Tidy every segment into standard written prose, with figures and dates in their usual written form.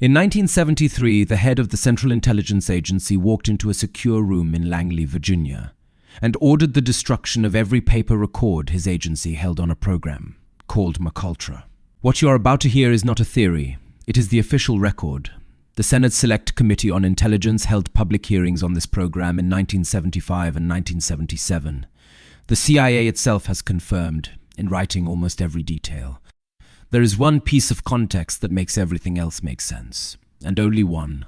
In 1973, the head of the Central Intelligence Agency walked into a secure room in Langley, Virginia, and ordered the destruction of every paper record his agency held on a program called MKUltra. What you are about to hear is not a theory, it is the official record. The Senate Select Committee on Intelligence held public hearings on this program in 1975 and 1977. The CIA itself has confirmed, in writing, almost every detail. There is one piece of context that makes everything else make sense, and only one.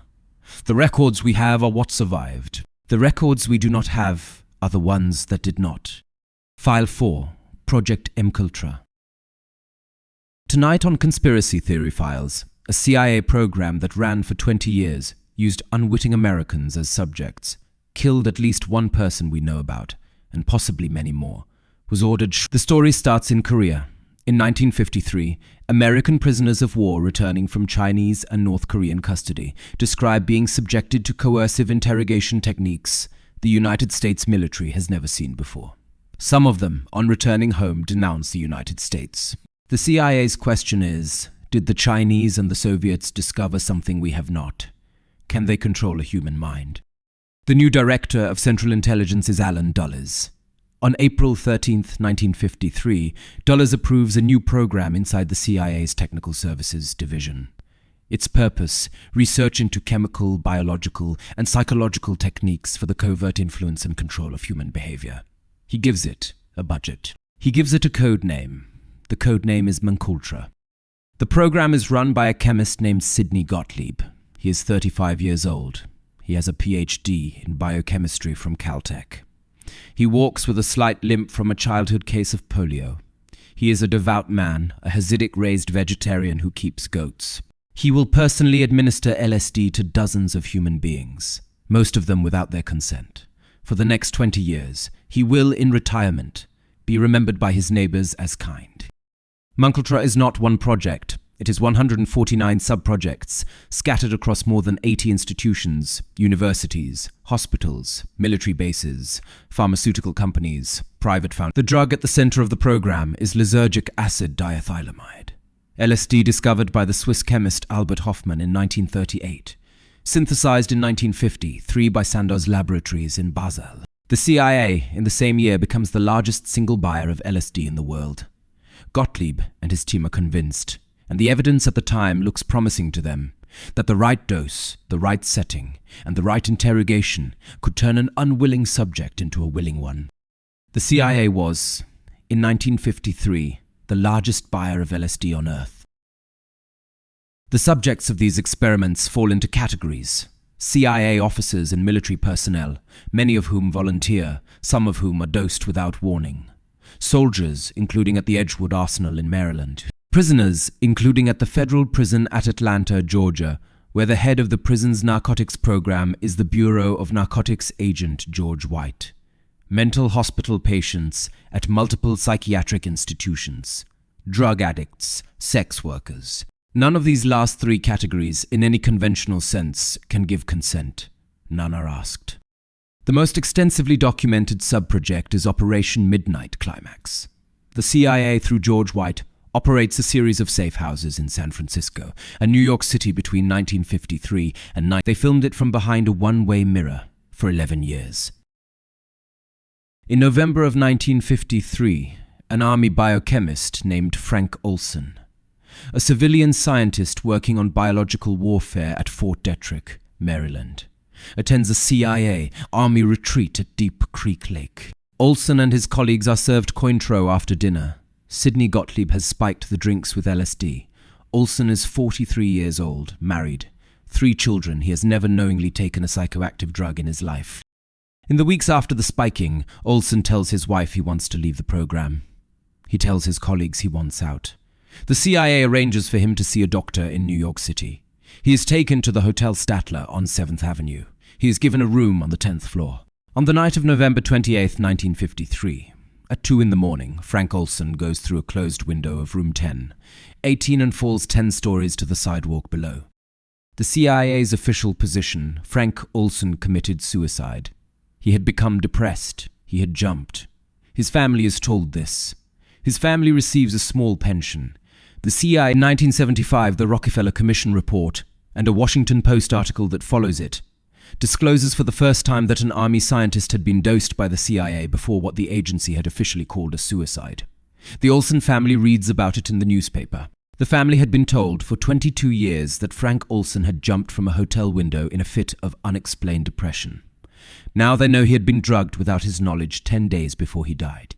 The records we have are what survived. The records we do not have are the ones that did not. File 4, Project MKUltra. Tonight on Conspiracy Theory Files, a CIA program that ran for 20 years used unwitting Americans as subjects, killed at least one person we know about, and possibly many more, was ordered. The story starts in Korea. In 1953, American prisoners of war returning from Chinese and North Korean custody describe being subjected to coercive interrogation techniques the United States military has never seen before. Some of them, on returning home, denounce the United States. The CIA's question is, did the Chinese and the Soviets discover something we have not? Can they control a human mind? The new director of Central Intelligence is Allen Dulles. On April 13, 1953, Dulles approves a new program inside the CIA's Technical Services Division. Its purpose, research into chemical, biological, and psychological techniques for the covert influence and control of human behavior. He gives it a budget. He gives it a code name. The code name is MKUltra. The program is run by a chemist named Sidney Gottlieb. He is 35 years old. He has a PhD in biochemistry from Caltech. He walks with a slight limp from a childhood case of polio. He is a devout man, a Hasidic-raised vegetarian who keeps goats. He will personally administer LSD to dozens of human beings, most of them without their consent. For the next 20 years, he will, in retirement, be remembered by his neighbors as kind. MKUltra is not one project. It is 149 sub-projects scattered across more than 80 institutions, universities, hospitals, military bases, pharmaceutical companies, private foundations. The drug at the center of the program is lysergic acid diethylamide, LSD discovered by the Swiss chemist Albert Hofmann in 1938, synthesized in 1953 by Sandoz Laboratories in Basel. The CIA, in the same year, becomes the largest single buyer of LSD in the world. Gottlieb and his team are convinced, and the evidence at the time looks promising to them, that the right dose, the right setting, and the right interrogation could turn an unwilling subject into a willing one. The CIA was, in 1953, the largest buyer of LSD on Earth. The subjects of these experiments fall into categories: CIA officers and military personnel, many of whom volunteer, some of whom are dosed without warning. Soldiers, including at the Edgewood Arsenal in Maryland. Prisoners, including at the federal prison at Atlanta, Georgia, where the head of the prison's narcotics program is the Bureau of Narcotics agent George White. Mental hospital patients at multiple psychiatric institutions. Drug addicts, sex workers. None of these last three categories, in any conventional sense, can give consent. None are asked. The most extensively documented sub-project is Operation Midnight Climax. The CIA, through George White, operates a series of safe houses in San Francisco and New York City between 1953 and 19. They filmed it from behind a one-way mirror for 11 years. In November of 1953, an army biochemist named Frank Olson, a civilian scientist working on biological warfare at Fort Detrick, Maryland, attends a CIA army retreat at Deep Creek Lake. Olson and his colleagues are served Cointreau after dinner. Sidney Gottlieb has spiked the drinks with LSD. Olson is 43 years old, married, 3 children. He has never knowingly taken a psychoactive drug in his life. In the weeks after the spiking, Olson tells his wife he wants to leave the program. He tells his colleagues he wants out. The CIA arranges for him to see a doctor in New York City. He is taken to the Hotel Statler on 7th Avenue. He is given a room on the 10th floor. On the night of November 28, 1953, at 2 in the morning, Frank Olson goes through a closed window of room 10, 18, and falls 10 stories to the sidewalk below. The CIA's official position, Frank Olson committed suicide. He had become depressed. He had jumped. His family is told this. His family receives a small pension. The CIA in 1975, the Rockefeller Commission report, and a Washington Post article that follows it, discloses for the first time that an Army scientist had been dosed by the CIA before what the agency had officially called a suicide. The Olson family reads about it in the newspaper. The family had been told for 22 years that Frank Olson had jumped from a hotel window in a fit of unexplained depression. Now they know he had been drugged without his knowledge 10 days before he died.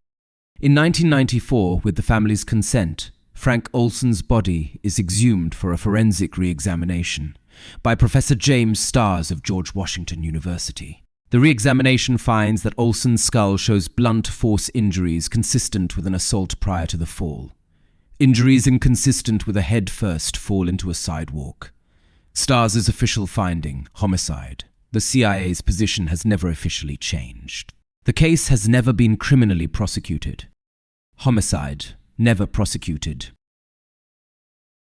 In 1994, with the family's consent, Frank Olson's body is exhumed for a forensic re-examination by Professor James Starrs of George Washington University. The re-examination finds that Olson's skull shows blunt force injuries consistent with an assault prior to the fall. Injuries inconsistent with a head-first fall into a sidewalk. Starrs' official finding, homicide. The CIA's position has never officially changed. The case has never been criminally prosecuted. Homicide, never prosecuted.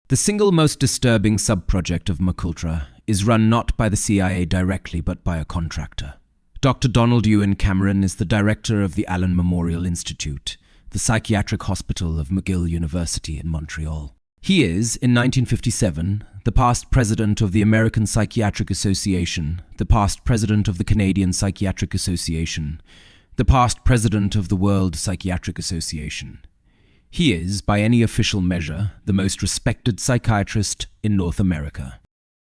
The single most disturbing sub-project of MKUltra is run not by the CIA directly but by a contractor. Dr. Donald Ewen Cameron is the director of the Allen Memorial Institute, the psychiatric hospital of McGill University in Montreal. He is, in 1957, the past president of the American Psychiatric Association, the past president of the Canadian Psychiatric Association, the past president of the World Psychiatric Association. He is, by any official measure, the most respected psychiatrist in North America.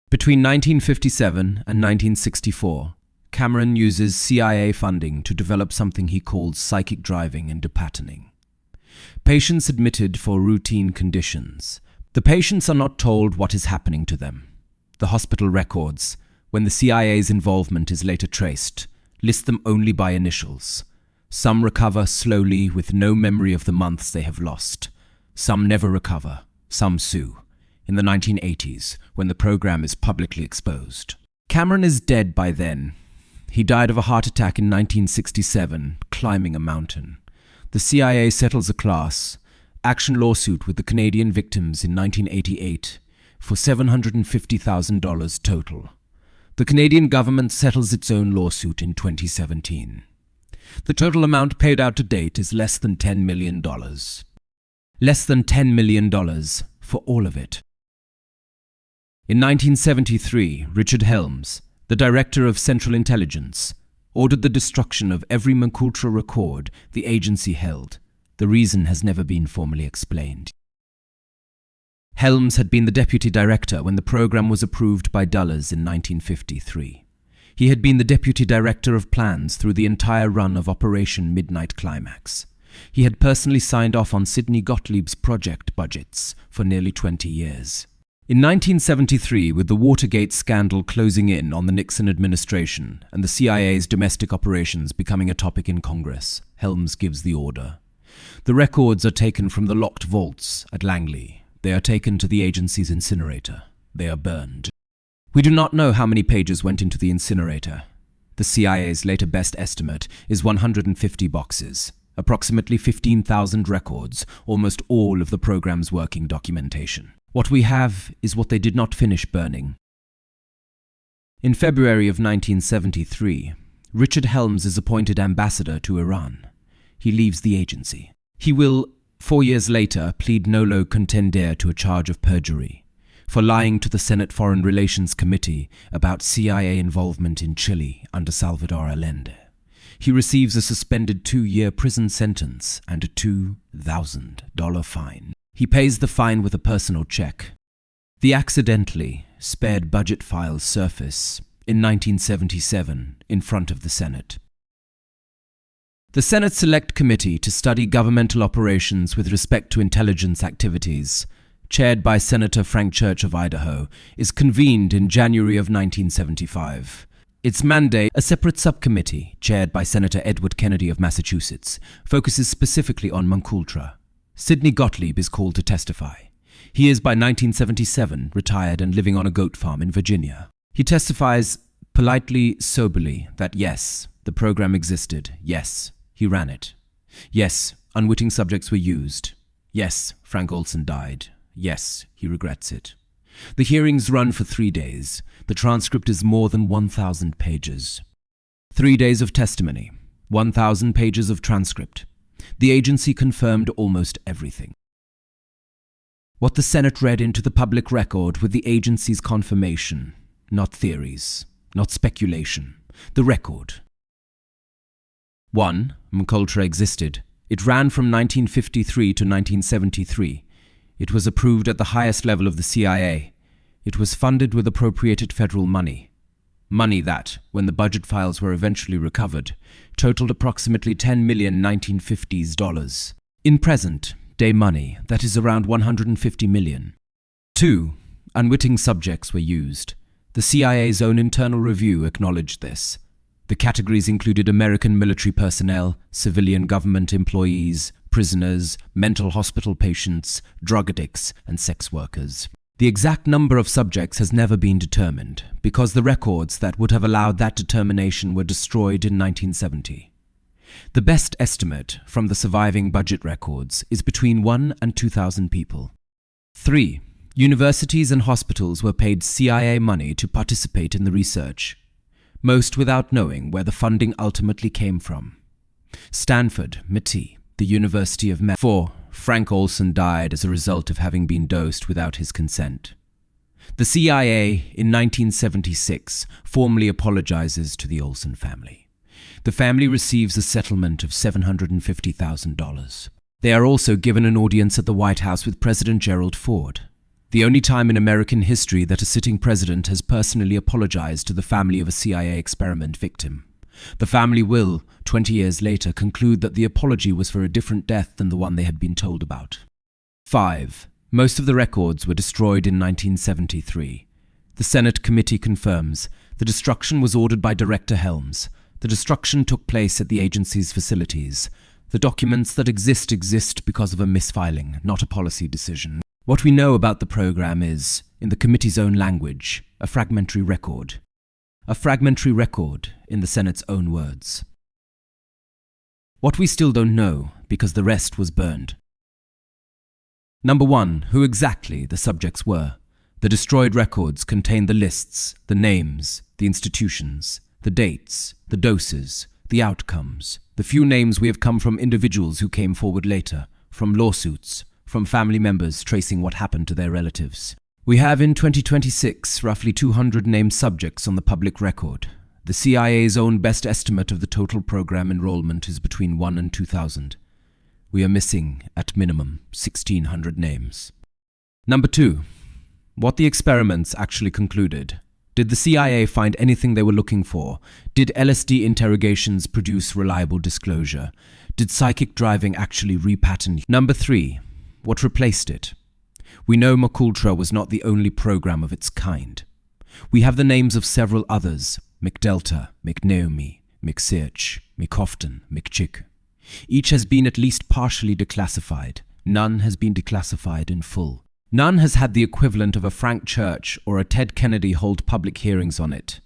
Between 1957 and 1964, Cameron uses CIA funding to develop something he calls psychic driving and depatterning. Patients admitted for routine conditions. The patients are not told what is happening to them. The hospital records, when the CIA's involvement is later traced, list them only by initials. Some recover slowly with no memory of the months they have lost. Some never recover. Some sue. In the 1980s, when the program is publicly exposed. Cameron is dead by then. He died of a heart attack in 1967, climbing a mountain. The CIA settles a class action lawsuit with the Canadian victims in 1988 for $750,000 total. The Canadian government settles its own lawsuit in 2017. The total amount paid out to date is less than $10 million. Less than $10 million for all of it. In 1973, Richard Helms, the director of Central Intelligence, ordered the destruction of every MKUltra record the agency held. The reason has never been formally explained. Helms had been the deputy director when the program was approved by Dulles in 1953. He had been the deputy director of plans through the entire run of Operation Midnight Climax. He had personally signed off on Sidney Gottlieb's project budgets for nearly 20 years. In 1973, with the Watergate scandal closing in on the Nixon administration and the CIA's domestic operations becoming a topic in Congress, Helms gives the order. The records are taken from the locked vaults at Langley. They are taken to the agency's incinerator. They are burned. We do not know how many pages went into the incinerator. The CIA's later best estimate is 150 boxes, approximately 15,000 records, almost all of the program's working documentation. What we have is what they did not finish burning. In February of 1973, Richard Helms is appointed ambassador to Iran. He leaves the agency. He will, 4 years later, plead nolo contendere to a charge of perjury for lying to the Senate Foreign Relations Committee about CIA involvement in Chile under Salvador Allende. He receives a suspended 2-year prison sentence and a $2,000 fine. He pays the fine with a personal check. The accidentally spared budget files surface in 1977 in front of the Senate. The Senate Select Committee to study governmental operations with respect to intelligence activities, chaired by Senator Frank Church of Idaho, is convened in January of 1975. Its mandate, a separate subcommittee, chaired by Senator Edward Kennedy of Massachusetts, focuses specifically on MKUltra. Sidney Gottlieb is called to testify. He is by 1977 retired and living on a goat farm in Virginia. He testifies politely, soberly, that yes, the program existed. Yes, he ran it. Yes, unwitting subjects were used. Yes, Frank Olson died. Yes, he regrets it. The hearings run for 3 days. The transcript is more than 1,000 pages. 3 days of testimony, 1,000 pages of transcript. The agency confirmed almost everything. What the Senate read into the public record with the agency's confirmation, not theories, not speculation, the record. 1. MKUltra existed. It ran from 1953 to 1973. It was approved at the highest level of the CIA. It was funded with appropriated federal money. Money that, when the budget files were eventually recovered, totaled approximately $10 million 1950s dollars. In present-day money, that is around $150 million. 2. Unwitting subjects were used. The CIA's own internal review acknowledged this. The categories included American military personnel, civilian government employees, prisoners, mental hospital patients, drug addicts, and sex workers. The exact number of subjects has never been determined, because the records that would have allowed that determination were destroyed in 1970. The best estimate from the surviving budget records is between 1,000 and 2,000 people. 3. Universities and hospitals were paid CIA money to participate in the research, most without knowing where the funding ultimately came from. Stanford, MIT, the University of 4. Frank Olson died as a result of having been dosed without his consent. The CIA, in 1976, formally apologizes to the Olson family. The family receives a settlement of $750,000. They are also given an audience at the White House with President Gerald Ford, the only time in American history that a sitting president has personally apologized to the family of a CIA experiment victim. The family will, 20 years later, conclude that the apology was for a different death than the one they had been told about. 5. Most of the records were destroyed in 1973. The Senate committee confirms the destruction was ordered by Director Helms. The destruction took place at the agency's facilities. The documents that exist because of a misfiling, not a policy decision. What we know about the program is, in the committee's own language, a fragmentary record. A fragmentary record, in the Senate's own words. What we still don't know, because the rest was burned. Number 1. Who exactly the subjects were. The destroyed records contain the lists, the names, the institutions, the dates, the doses, the outcomes. The few names we have come from individuals who came forward later, from lawsuits, from family members tracing what happened to their relatives. We have in 2026 roughly 200 named subjects on the public record. The CIA's own best estimate of the total program enrollment is between 1,000 and 2,000. We are missing, at minimum, 1,600 names. Number 2. What the experiments actually concluded. Did the CIA find anything they were looking for? Did LSD interrogations produce reliable disclosure? Did psychic driving actually repattern? Number 3. What replaced it? We know MKUltra was not the only program of its kind. We have the names of several others: McDelta, McNaomi, McSearch, McHofton, McChick. Each has been at least partially declassified. None has been declassified in full. None has had the equivalent of a Frank Church or a Ted Kennedy hold public hearings on it.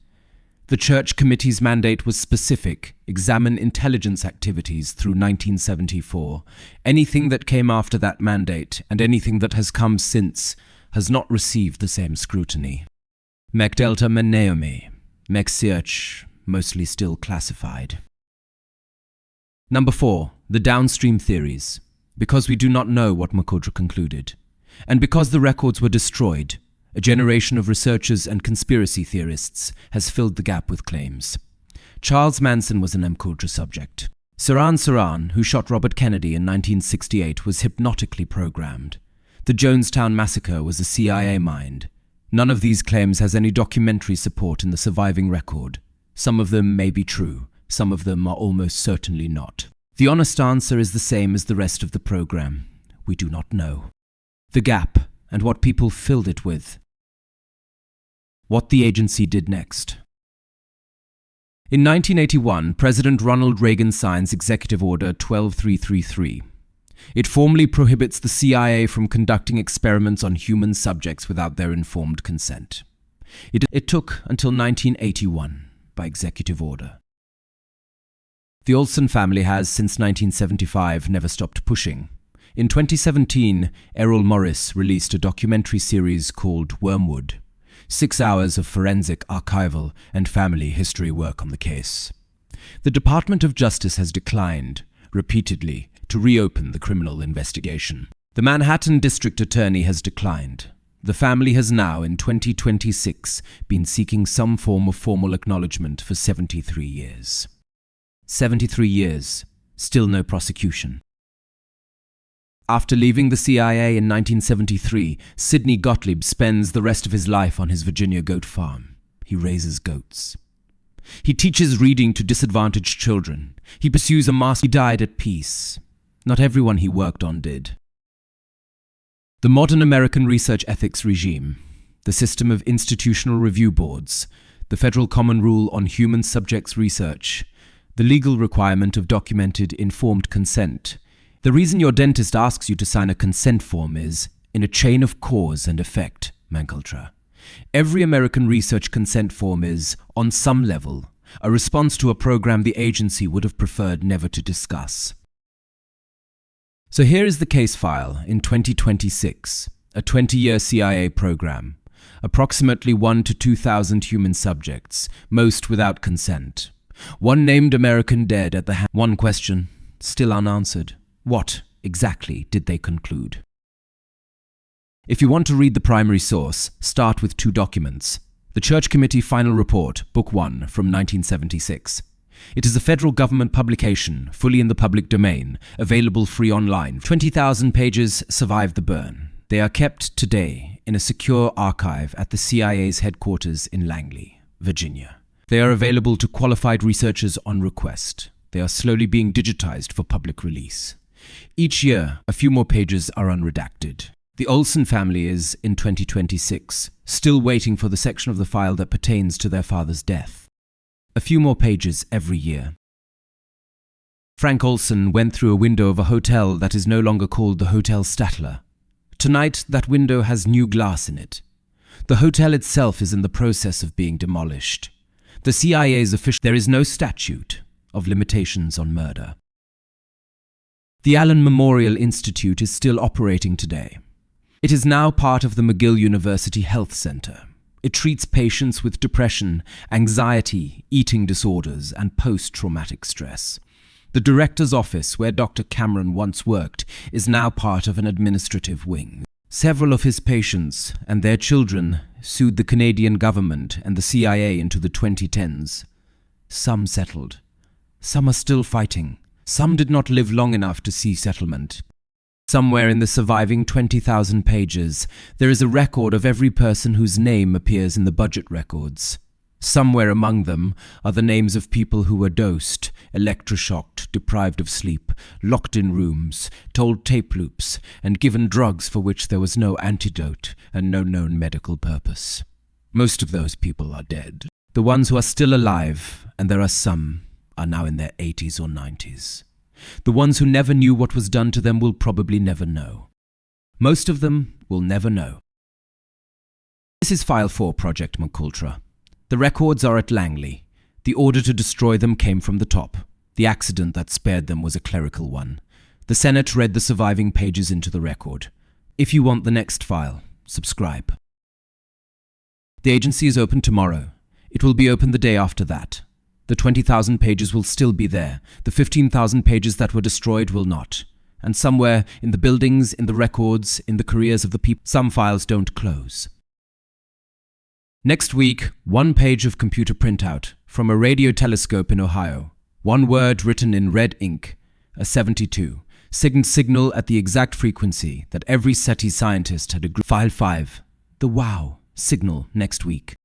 The Church Committee's mandate was specific: examine intelligence activities through 1974. Anything that came after that mandate, and anything that has come since, has not received the same scrutiny. McDelta, McNaomi, McSearch, mostly still classified. Number 4. The downstream theories. Because we do not know what MKUltra concluded, and because the records were destroyed, a generation of researchers and conspiracy theorists has filled the gap with claims. Charles Manson was an MKUltra subject. Sirhan, who shot Robert Kennedy in 1968, was hypnotically programmed. The Jonestown Massacre was a CIA mind. None of these claims has any documentary support in the surviving record. Some of them may be true, some of them are almost certainly not. The honest answer is the same as the rest of the program. We do not know. The gap, and what people filled it with. What the agency did next. In 1981, President Ronald Reagan signs Executive Order 12333. It formally prohibits the CIA from conducting experiments on human subjects without their informed consent. It took until 1981 by executive order. The Olson family has, since 1975, never stopped pushing. In 2017, Errol Morris released a documentary series called Wormwood. 6 hours of forensic, archival, and family history work on the case. The Department of Justice has declined, repeatedly, to reopen the criminal investigation. The Manhattan District Attorney has declined. The family has now, in 2026, been seeking some form of formal acknowledgement for 73 years. 73 years, still no prosecution. After leaving the CIA in 1973, Sidney Gottlieb spends the rest of his life on his Virginia goat farm. He raises goats. He teaches reading to disadvantaged children. He pursues a master. He died at peace. Not everyone he worked on did. The modern American research ethics regime, the system of institutional review boards, the Federal Common Rule on Human Subjects Research, the legal requirement of documented informed consent. The reason your dentist asks you to sign a consent form is in a chain of cause and effect, MKUltra. Every American research consent form is, on some level, a response to a program the agency would have preferred never to discuss. So here is the case file in 2026, a 20-year CIA program, approximately 1,000 to 2,000 human subjects, most without consent. One named American dead at the hand. One question, still unanswered. What, exactly, did they conclude? If you want to read the primary source, start with 2 documents. The Church Committee Final Report, Book 1, from 1976. It is a federal government publication, fully in the public domain, available free online. 20,000 pages survived the burn. They are kept today in a secure archive at the CIA's headquarters in Langley, Virginia. They are available to qualified researchers on request. They are slowly being digitized for public release. Each year, a few more pages are unredacted. The Olson family is, in 2026, still waiting for the section of the file that pertains to their father's death. A few more pages every year. Frank Olson went through a window of a hotel that is no longer called the Hotel Statler. Tonight, that window has new glass in it. The hotel itself is in the process of being demolished. The CIA's official. There is no statute of limitations on murder. The Allen Memorial Institute is still operating today. It is now part of the McGill University Health Center. It treats patients with depression, anxiety, eating disorders, and post-traumatic stress. The director's office, where Dr. Cameron once worked, is now part of an administrative wing. Several of his patients and their children sued the Canadian government and the CIA into the 2010s. Some settled. Some are still fighting. Some did not live long enough to see settlement. Somewhere in the surviving 20,000 pages, there is a record of every person whose name appears in the budget records. Somewhere among them are the names of people who were dosed, electroshocked, deprived of sleep, locked in rooms, told tape loops, and given drugs for which there was no antidote and no known medical purpose. Most of those people are dead. The ones who are still alive, and there are some, are now in their 80s or 90s. The ones who never knew what was done to them will probably never know. Most of them will never know. This is File 4, Project MKUltra. The records are at Langley. The order to destroy them came from the top. The accident that spared them was a clerical one. The Senate read the surviving pages into the record. If you want the next file, subscribe. The agency is open tomorrow. It will be open the day after that. The 20,000 pages will still be there. The 15,000 pages that were destroyed will not. And somewhere in the buildings, in the records, in the careers of the people, some files don't close. Next week, 1 page of computer printout from a radio telescope in Ohio. 1 word written in red ink, a 72. Signal at the exact frequency that every SETI scientist had agreed. File 5, the WOW signal next week.